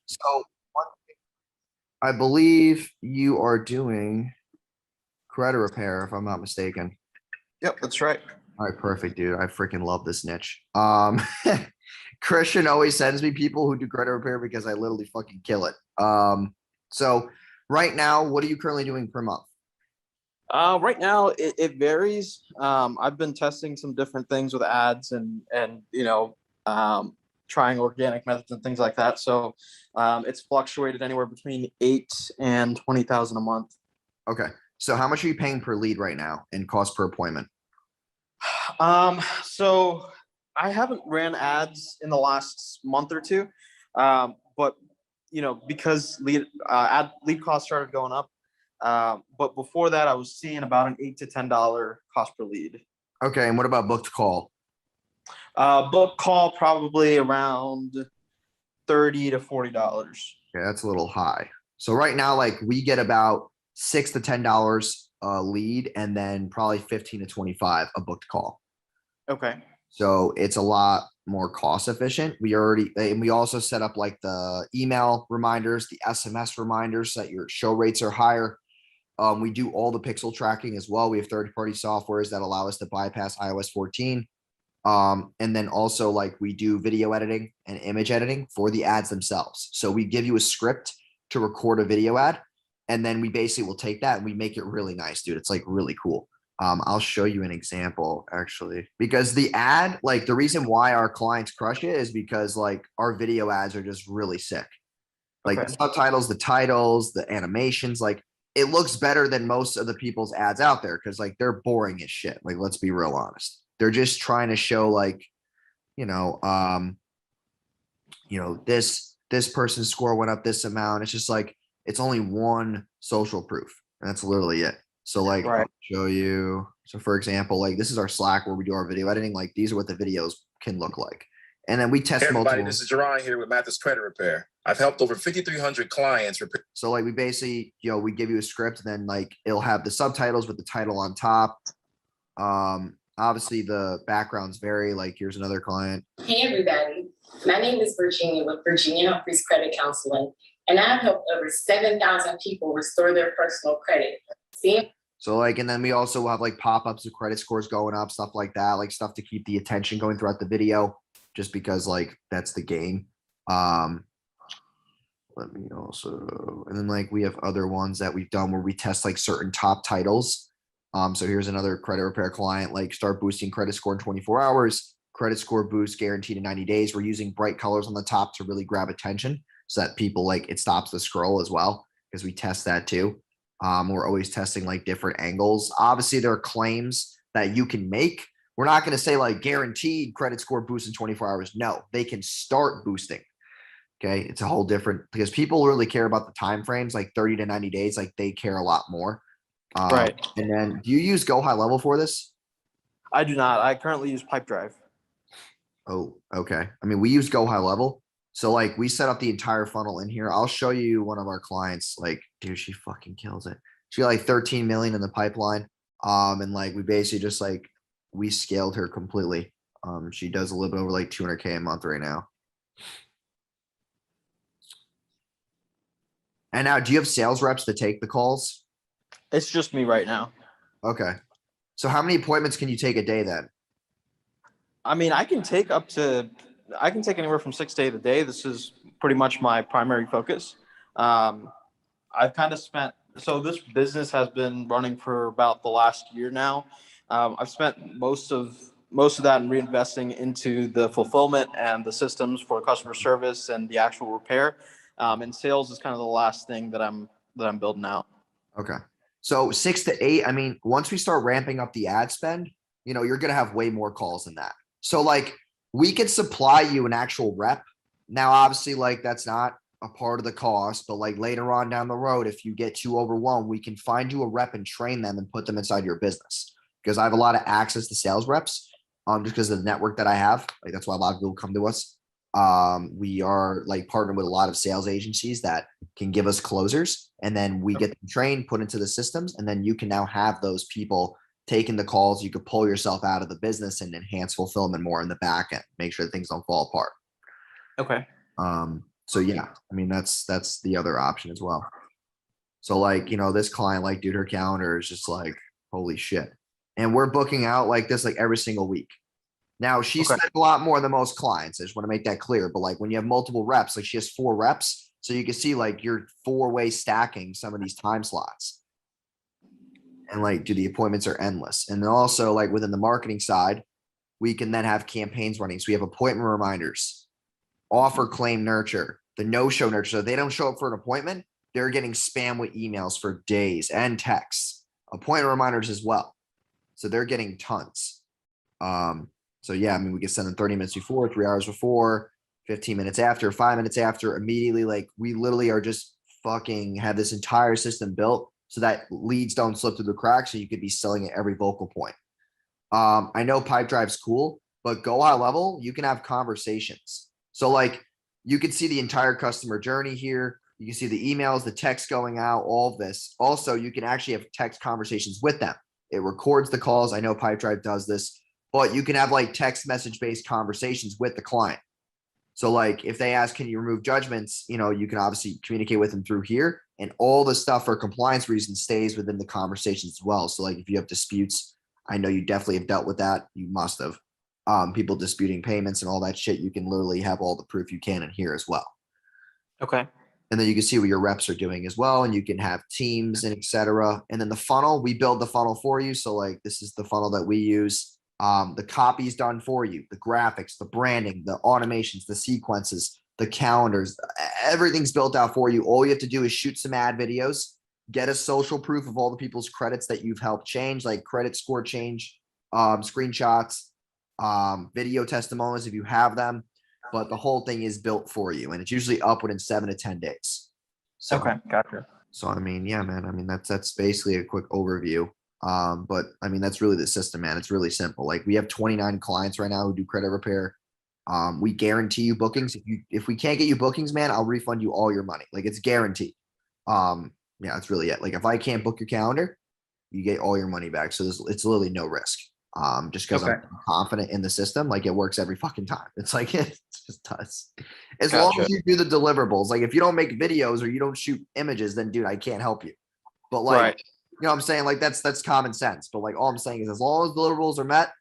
So I believe you are doing credit repair, if I'm not mistaken. Yep, that's right. All right, perfect, dude. I freaking love this niche. Christian always sends me people who do credit repair because I literally fucking kill it. So right now, what are you currently doing per month? Right now it varies. I've been testing some different things with ads and trying organic methods and things like that. So it's fluctuated anywhere between 8 and 20,000 a month. Okay. So how much are you paying per lead right now and cost per appointment? So I haven't ran ads in the last month or two, but because lead costs started going up. But before that, I was seeing about an $8 to $10 cost per lead. Okay. And what about booked call? Book call probably around $30 to $40. Okay, that's a little high. So right now, like we get about $6 to $10 a lead and then probably 15 to 25 a booked call. Okay. So it's a lot more cost efficient. And we also set up like the email reminders, the SMS reminders so that your show rates are higher. We do all the pixel tracking as well. We have third-party softwares that allow us to bypass iOS 14. And then also like we do video editing and image editing for the ads themselves. So we give you a script to record a video ad, and then we basically will take that and we make it really nice, dude. It's like really cool. I'll show you an example actually, because the ad, like the reason why our clients crush it is because like our video ads are just really sick. Like the Okay. subtitles, the titles, the animations, like it looks better than most of the people's ads out there because like they're boring as shit. Like let's be real honest. They're just trying to show like, you know, um, this person's score went up this amount. It's just like it's only one social proof. And that's literally it. So like I'll Right. show you. So for example, like this is our Slack where we do our video editing. Like these are what the videos can look like. And then we test Hey everybody, multiple. this is Jerron here with Mathis Credit Repair. I've helped over 5,300 clients repair. So like we basically, we give you a script and then like it'll have the subtitles with the title on top. Obviously the backgrounds vary. Like here's another client. Hey everybody, my name is Virginia with Virginia Humphreys Credit Counseling, and I've helped over 7,000 people restore their personal credit. See? So like, and then we also have like pop-ups of credit scores going up, stuff like that, like stuff to keep the attention going throughout the video, just because like that's the game. Let me also, and then like we have other ones that we've done where we test like certain top titles. So here's another credit repair client, like start boosting credit score in 24 hours, credit score boost guaranteed in 90 days. We're using bright colors on the top to really grab attention so that people like it stops the scroll as well, because we test that too. We're always testing like different angles. Obviously, there are claims that you can make. We're not going to say like guaranteed credit score boost in 24 hours. No, they can start boosting. Okay. It's a whole different, because people really care about the time frames, like 30 to 90 days. Like they care a lot more. Right. And then do you use Go High Level for this? I do not. I currently use Pipedrive. Oh, okay. I mean, we use Go High Level. So like we set up the entire funnel in here. I'll show you one of our clients. Like, dude, she fucking kills it. She got like 13 million in the pipeline. And like we basically just like we scaled her completely. She does a little bit over like 200K a month right now. And now, do you have sales reps to take the calls? It's just me right now. Okay. So how many appointments can you take a day then? I mean, I can take anywhere from 6 to 8 a day. This is pretty much my primary focus. I've kind of spent, so this business has been running for about the last year now. I've spent most of that in reinvesting into the fulfillment and the systems for customer service and the actual repair. And sales is kind of the last thing that I'm building out. Okay. So 6 to 8, I mean, once we start ramping up the ad spend, you're going to have way more calls than that. So like we could supply you an actual rep. Now, obviously, like that's not a part of the cost, but like later on down the road, if you get too overwhelmed, we can find you a rep and train them and put them inside your business, because I have a lot of access to sales reps, just because of the network that I have. Like that's why a lot of people come to us. We are like partnered with a lot of sales agencies that can give us closers, and then we get them trained, put into the systems, and then you can now have those people taking the calls. You could pull yourself out of the business and enhance fulfillment more in the back end, make sure that things don't fall apart. Okay. So yeah, I mean, that's the other option as well. So like, this client, like, dude, her calendar is just like, holy shit. And we're booking out like this, like every single week. Now she Okay. spent a lot more than most clients. I just want to make that clear. But like when you have multiple reps, like she has 4 reps. So you can see like you're 4-way stacking some of these time slots. And like, the appointments are endless. And then also like within the marketing side, we can then have campaigns running. So we have appointment reminders, offer claim nurture, the no-show nurture. So if they don't show up for an appointment, they're getting spam with emails for days and texts, appointment reminders as well. So they're getting tons. So yeah, I mean, we can send them 30 minutes before, 3 hours before, 15 minutes after, 5 minutes after, immediately. Like we literally are just fucking have this entire system built so that leads don't slip through the cracks. So you could be selling at every vocal point. I know Pipedrive's cool, but go high level, you can have conversations. So like you can see the entire customer journey here. You can see the emails, the text going out, all of this. Also, you can actually have text conversations with them. It records the calls. I know Pipedrive does this, but you can have like text message based conversations with the client. So like if they ask, can you remove judgments? You can obviously communicate with them through here, and all the stuff for compliance reasons stays within the conversations as well. So like if you have disputes, I know you definitely have dealt with that. You must have. People disputing payments and all that shit. You can literally have all the proof you can in here as well. Okay. And then you can see what your reps are doing as well. And you can have teams and etc. And then the funnel, we build the funnel for you. So like this is the funnel that we use. The copy's done for you, the graphics, the branding, the automations, the sequences, the calendars, everything's built out for you. All you have to do is shoot some ad videos, get a social proof of all the people's credits that you've helped change, like credit score change, screenshots, video testimonials if you have them. But the whole thing is built for you, and it's usually up within 7 to 10 days. So, Okay. Gotcha. so I mean, yeah, man. I mean, that's basically a quick overview. But I mean, that's really the system, man. It's really simple. Like we have 29 clients right now who do credit repair. We guarantee you bookings. If we can't get you bookings, man, I'll refund you all your money. Like it's guaranteed. Yeah, that's really it. Like if I can't book your calendar, you get all your money back. So it's literally no risk. Just because Okay. I'm confident in the system, like it works every fucking time. It's like it just does. As long Gotcha. as you do the deliverables, like if you don't make videos or you don't shoot images, then dude, I can't help you. But like, Right. you know what I'm saying? Like that's common sense. But like all I'm saying is as long as deliverables are met,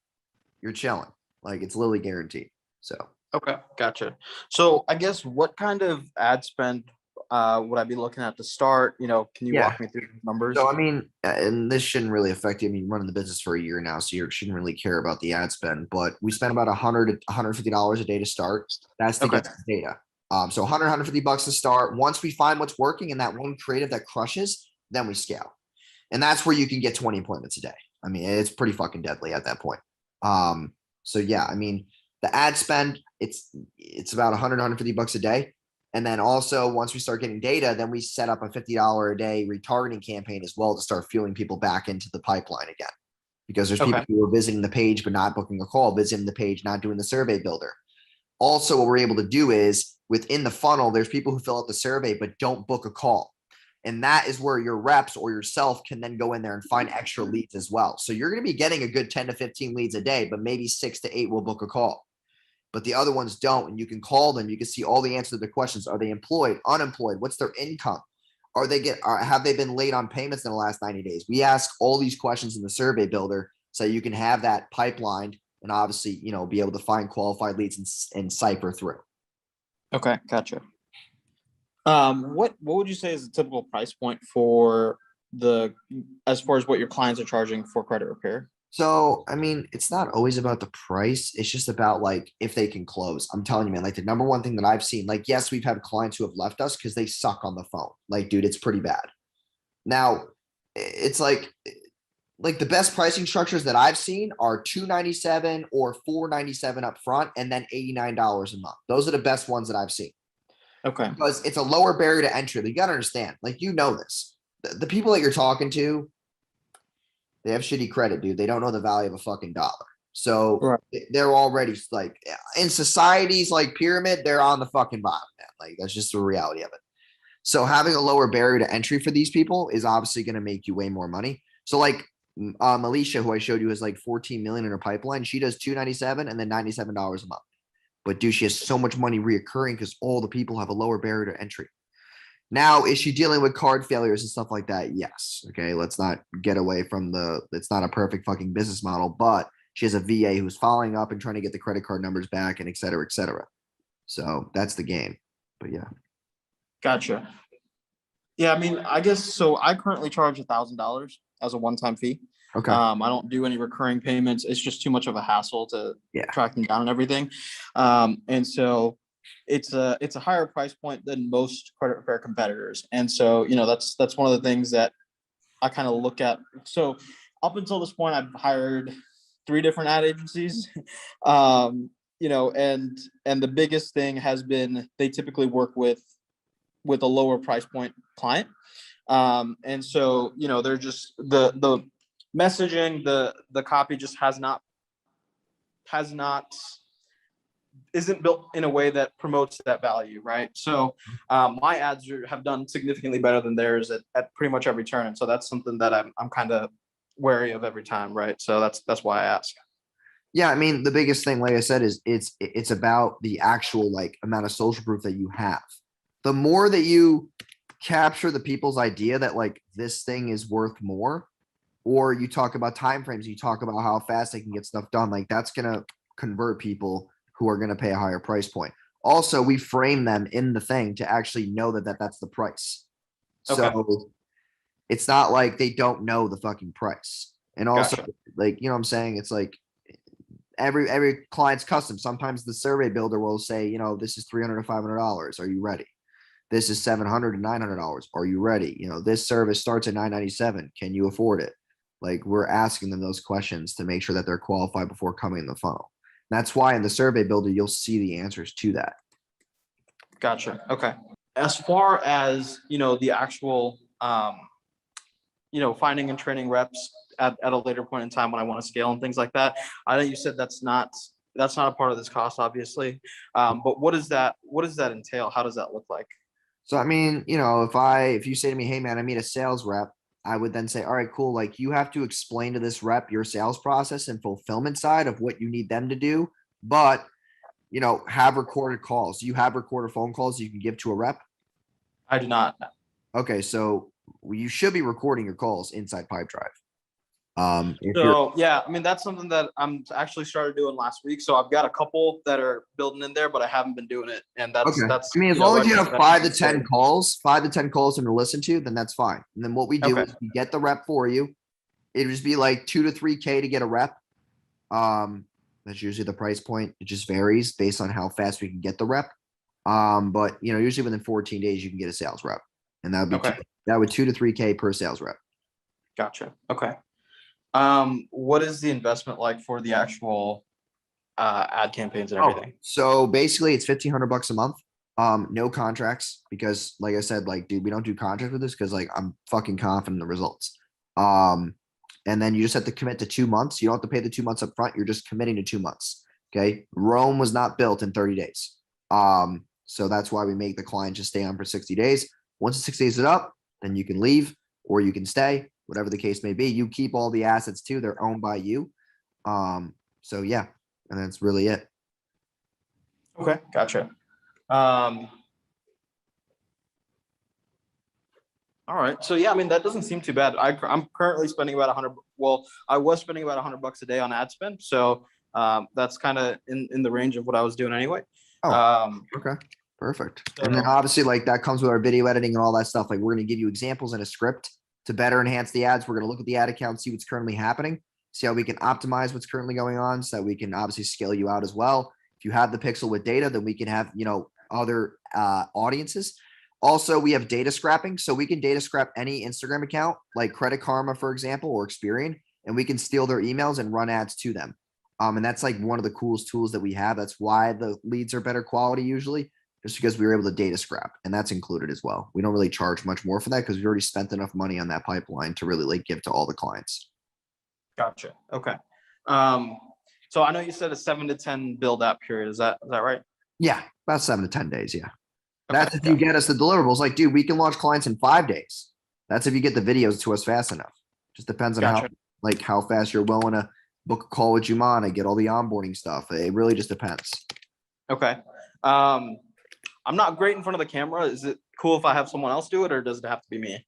you're chilling. Like it's literally guaranteed. So Okay. Gotcha. So I guess what kind of ad spend would I be looking at to start? Can you Yeah. walk me through the numbers? I mean, and this shouldn't really affect you. I mean, you're running the business for a year now, so you shouldn't really care about the ad spend. But we spend about $150 a day to start. That's to Okay. get the data. So 150 bucks to start. Once we find what's working and that one creative that crushes, then we scale. And that's where you can get 20 appointments a day. I mean, it's pretty fucking deadly at that point. So yeah, I mean, the ad spend, it's about 150 bucks a day. And then also once we start getting data, then we set up a $50 a day retargeting campaign as well to start fueling people back into the pipeline again. Because there's people Okay. who are visiting the page but not booking a call, visiting the page, not doing the survey builder. Also, what we're able to do is within the funnel, there's people who fill out the survey but don't book a call. And that is where your reps or yourself can then go in there and find extra leads as well. So you're going to be getting a good 10 to 15 leads a day, but maybe 6 to 8 will book a call. But the other ones don't. And you can call them. You can see all the answers to the questions. Are they employed, unemployed? What's their income? Have they been late on payments in the last 90 days? We ask all these questions in the survey builder so you can have that pipelined and obviously, be able to find qualified leads and cipher through. Okay. Gotcha. What would you say is a typical price point for as far as what your clients are charging for credit repair? So, I mean, it's not always about the price. It's just about like if they can close. I'm telling you, man, like the number one thing that I've seen, like, yes, we've had clients who have left us because they suck on the phone. Like, dude, it's pretty bad. Now, it's like the best pricing structures that I've seen are $297 or $497 up front and then $89 a month. Those are the best ones that I've seen. Okay. Because it's a lower barrier to entry. You got to understand, like, this. The people that you're talking to, they have shitty credit, dude. They don't know the value of a fucking dollar. So Right. they're already like in society's like pyramid, they're on the fucking bottom, man. Like that's just the reality of it. So having a lower barrier to entry for these people is obviously going to make you way more money. So like Alicia, who I showed you, is like 14 million in her pipeline. She does $297 and then $97 a month. But dude, she has so much money reoccurring because all the people have a lower barrier to entry. Now, is she dealing with card failures and stuff like that? Yes. Okay. Let's not get away from it's not a perfect fucking business model, but she has a VA who's following up and trying to get the credit card numbers back and et cetera, et cetera. So that's the game. But yeah. Gotcha. Yeah, I mean, I guess so. I currently charge $1,000 as a one-time fee. Okay. I don't do any recurring payments. It's just too much of a hassle to Yeah. track them down and everything. And so it's a higher price point than most credit repair competitors. And so, that's one of the things that I kind of look at. So up until this point, I've hired 3 different ad agencies. And the biggest thing has been they typically work with a lower price point client. And so, they're just the messaging, the copy just isn't built in a way that promotes that value, right? So my ads have done significantly better than theirs at pretty much every turn. And so that's something that I'm kind of wary of every time, right? So that's why I ask. Yeah, I mean, the biggest thing, like I said, is it's about the actual like amount of social proof that you have. The more that you capture the people's idea that like this thing is worth more, or you talk about timeframes, you talk about how fast they can get stuff done, like that's gonna convert people who are gonna pay a higher price point. Also, we frame them in the thing to actually know that's the price. Okay. So it's not like they don't know the fucking price. And also, Gotcha. like, you know what I'm saying? It's like every client's custom. Sometimes the survey builder will say, this is $300 to $500. Are you ready? This is $700 to $900. Are you ready? This service starts at $997. Can you afford it? Like, we're asking them those questions to make sure that they're qualified before coming in the funnel. That's why in the survey builder, you'll see the answers to that. Gotcha. Okay. As far as, the actual, finding and training reps at a later point in time when I want to scale and things like that. I know you said that's not a part of this cost, obviously. But what does that entail? How does that look like? So, I mean, if you say to me, hey man, I need a sales rep, I would then say, all right, cool. Like, you have to explain to this rep your sales process and fulfillment side of what you need them to do, but have recorded calls. You have recorded phone calls you can give to a rep. I do not. Okay. So you should be recording your calls inside Pipedrive. Yeah, I mean, that's something that I'm actually started doing last week. So I've got a couple that are building in there, but I haven't been doing it. And that's, okay. I mean, as long as you have 5 to 10 calls, 5 to 10 calls to listen to, then that's fine. And then what we do is we get the rep for you. It'd just be like 2 to 3K to get a rep. That's usually the price point. It just varies based on how fast we can get the rep. But usually within 14 days, you can get a sales rep, and that would be 2 to 3K per sales rep. Gotcha. Okay. What is the investment like for the actual ad campaigns and everything? So basically it's $1,500 a month. No contracts, because like I said, like, dude, we don't do contracts with this because like I'm fucking confident in the results. And then you just have to commit to 2 months. You don't have to pay the 2 months up front. You're just committing to 2 months. Okay. Rome was not built in 30 days. So that's why we make the client just stay on for 60 days. Once the 6 days is up, then you can leave or you can stay, whatever the case may be. You keep all the assets too. They're owned by you. So yeah, and that's really it. Okay. Gotcha. All right. So yeah, I mean, that doesn't seem too bad. I'm currently spending about 100. Well, I was spending about $100 a day on ad spend. So that's kind of in the range of what I was doing anyway. Okay. Perfect. And then obviously like that comes with our video editing and all that stuff. Like, we're going to give you examples and a script to better enhance the ads. We're going to look at the ad account, see what's currently happening, see how we can optimize what's currently going on so that we can obviously scale you out as well. If you have the pixel with data, then we can have, other audiences. Also, we have data scrapping. So we can data scrap any Instagram account like Credit Karma, for example, or Experian, and we can steal their emails and run ads to them. And that's like one of the coolest tools that we have. That's why the leads are better quality usually, just because we were able to data scrap, and that's included as well. We don't really charge much more for that because we already spent enough money on that pipeline to really like give to all the clients. Gotcha. Okay. So I know you said a 7 to 10 build out period. Is that right? Yeah, about 7 to 10 days. Yeah. Okay, That's if you get us the deliverables. Like, dude, we can launch clients in 5 days. That's if you get the videos to us fast enough. Just depends on how fast you're willing to book a call with Jumana, get all the onboarding stuff. It really just depends. Okay. I'm not great in front of the camera. Is it cool if I have someone else do it, or does it have to be me?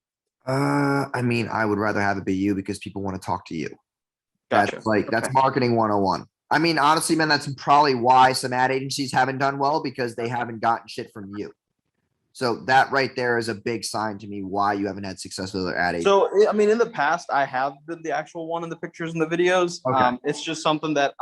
I mean, I would rather have it be you because people want to talk to you. Gotcha. That's like, that's Okay. marketing 101. I mean, honestly, man, that's probably why some ad agencies haven't done well because they haven't gotten shit from you. So that right there is a big sign to me why you haven't had success with other ad agencies. So, I mean, in the past, I have been the actual one in the pictures and the videos. Okay. It's just something that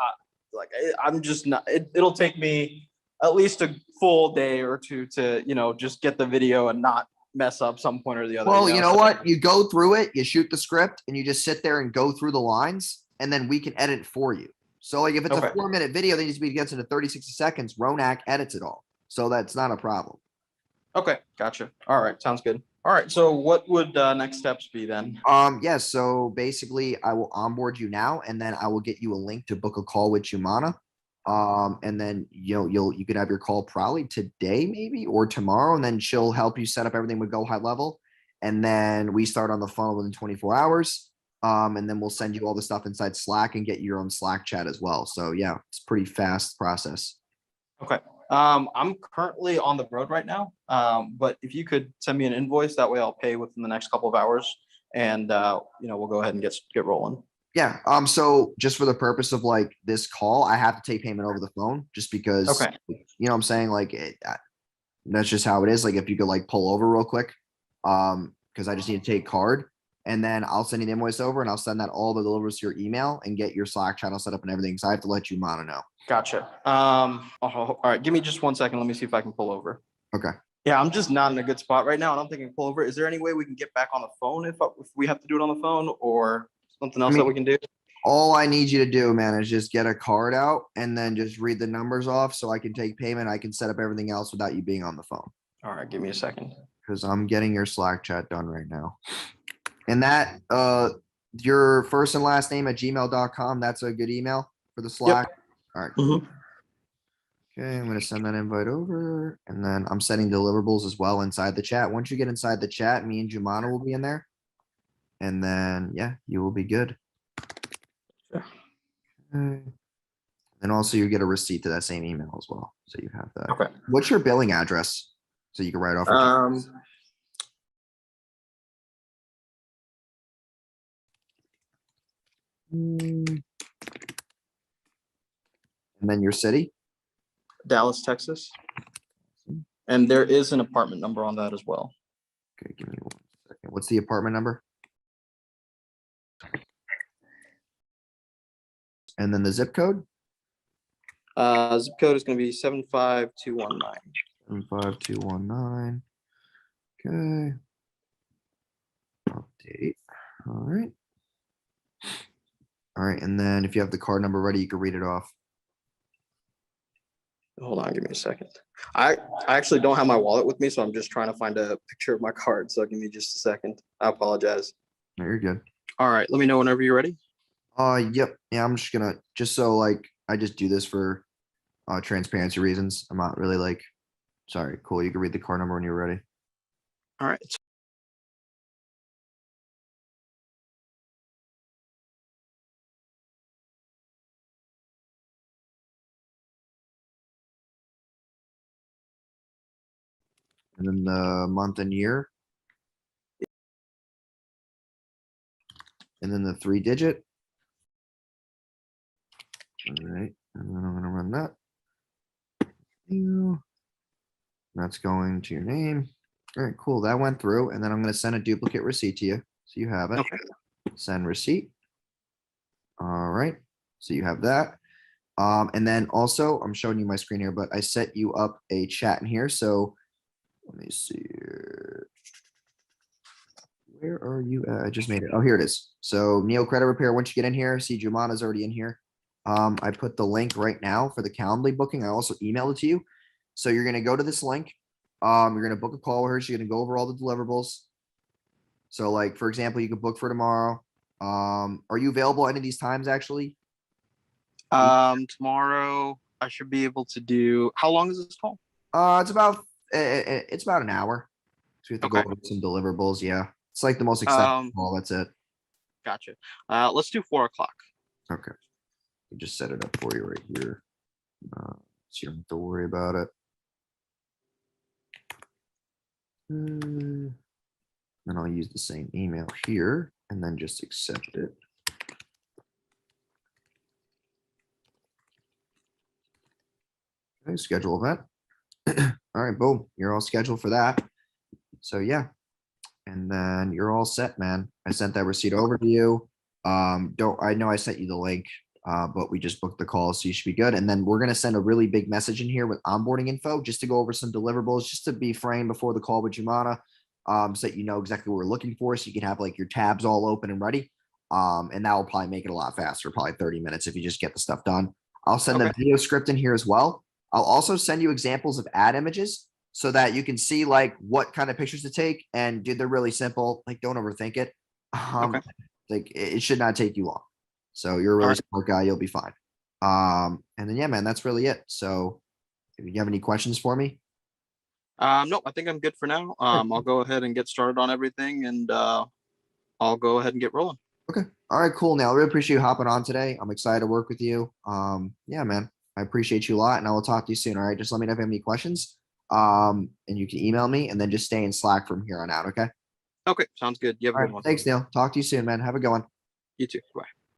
I'm just not, it'll take me at least a full day or two to, just get the video and not mess up some point or the other. Well, you know So- what? You go through it, you shoot the script, and you just sit there and go through the lines, and then we can edit it for you. So, like, if it's a Okay. 4-minute video that needs to be gets into 30, 60 seconds, Ronak edits it all. So that's not a problem. Okay, gotcha. All right, sounds good. All right, so what would next steps be then? Yes. So basically, I will onboard you now, and then I will get you a link to book a call with Humana. And then you could have your call probably today, maybe, or tomorrow, and then she'll help you set up everything with Go High Level. And then we start on the funnel within 24 hours. And then we'll send you all the stuff inside Slack and get your own Slack chat as well. So yeah, it's a pretty fast process. Okay. I'm currently on the road right now. But if you could send me an invoice, that way I'll pay within the next couple of hours, and we'll go ahead and get rolling. Yeah. So just for the purpose of like this call, I have to take payment over the phone just because, Okay. you know what I'm saying? Like that's just how it is. Like if you could like pull over real quick, because I just need to take card, and then I'll send you the invoice over and I'll send that all the delivers to your email and get your Slack channel set up and everything. So I have to let you Mana know. Gotcha. All right, give me just 1 second. Let me see if I can pull over. Okay. Yeah, I'm just not in a good spot right now, and I'm thinking pull over. Is there any way we can get back on the phone if we have to do it on the phone, or something else that we can do? All I need you to do, man, is just get a card out and then just read the numbers off so I can take payment. I can set up everything else without you being on the phone. All right, give me a second. Because I'm getting your Slack chat done right now. And that, your first and last name at gmail.com, that's a good email for the Slack. All right. Mhm. Okay, I'm gonna send that invite over, and then I'm setting deliverables as well inside the chat. Once you get inside the chat, me and Jumana will be in there. And then, yeah, you will be good. Sure. Okay. And also you get a receipt to that same email as well. So you have that. Okay. What's your billing address? So you can write off. your- Mm. And then your city? Dallas, Texas. And there is an apartment number on that as well. Okay, give me 1 second. What's the apartment number? And then the zip code? Zip code is going to be 75219. 75219. Okay. Update. All right. All right, and then if you have the card number ready, you can read it off. Hold on, give me a second. I actually don't have my wallet with me, so I'm just trying to find a picture of my card. So give me just a second. I apologize. No, you're good. All right, let me know whenever you're ready. Yep. Yeah, I'm just gonna, just so like, I just do this for transparency reasons. I'm not really like, sorry, cool. You can read the card number when you're ready. All right. And then the month and year. And then the 3-digit. All right, and then I'm gonna run that. That's going to your name. All right, cool. That went through, and then I'm gonna send a duplicate receipt to you, so you have it. Okay. Send receipt. All right, so you have that. And then also, I'm showing you my screen here, but I set you up a chat in here. So let me see here. Where are you? I just made it. Oh, here it is. So Neo Credit Repair, once you get in here, see Jumana's already in here. I put the link right now for the Calendly booking. I also emailed it to you. So you're going to go to this link. You're going to book a call with her. She's going to go over all the deliverables. So like, for example, you can book for tomorrow. Are you available any of these times actually? Tomorrow I should be able to do. How long is this call? It's about an hour. So we have to go Okay. over some deliverables. Yeah. It's like the most extensive call. That's it. Gotcha. Let's do 4 o'clock. Okay. We just set it up for you right here. So you don't have to worry about it. Then I'll use the same email here and then just accept it. Okay, schedule event. All right, boom, you're all scheduled for that. So yeah. And then you're all set, man. I sent that receipt over to you. I know I sent you the link, but we just booked the call, so you should be good. And then we're gonna send a really big message in here with onboarding info, just to go over some deliverables, just to be framed before the call with Jumana. So that you know exactly what we're looking for, so you can have like your tabs all open and ready. And that will probably make it a lot faster, probably 30 minutes if you just get the stuff done. I'll send the video script in here as well. I'll also send you examples of ad images so that you can see like what kind of pictures to take. And dude, they're really simple. Like, don't overthink it. Like it should not take you long. So you're a really smart guy. You'll be fine. And then, yeah, man, that's really it. So if you have any questions for me. No, I think I'm good for now. I'll go ahead and get started on everything, and I'll go ahead and get rolling. Okay. All right, cool. Now I really appreciate you hopping on today. I'm excited to work with you. Yeah, man, I appreciate you a lot, and I will talk to you soon. All right. Just let me know if you have any questions. And you can email me and then just stay in Slack from here on out. Okay. Okay, sounds good. You have a All good right. one. Thanks, Neil. Talk to you soon, man. Have a good one. You too. Bye.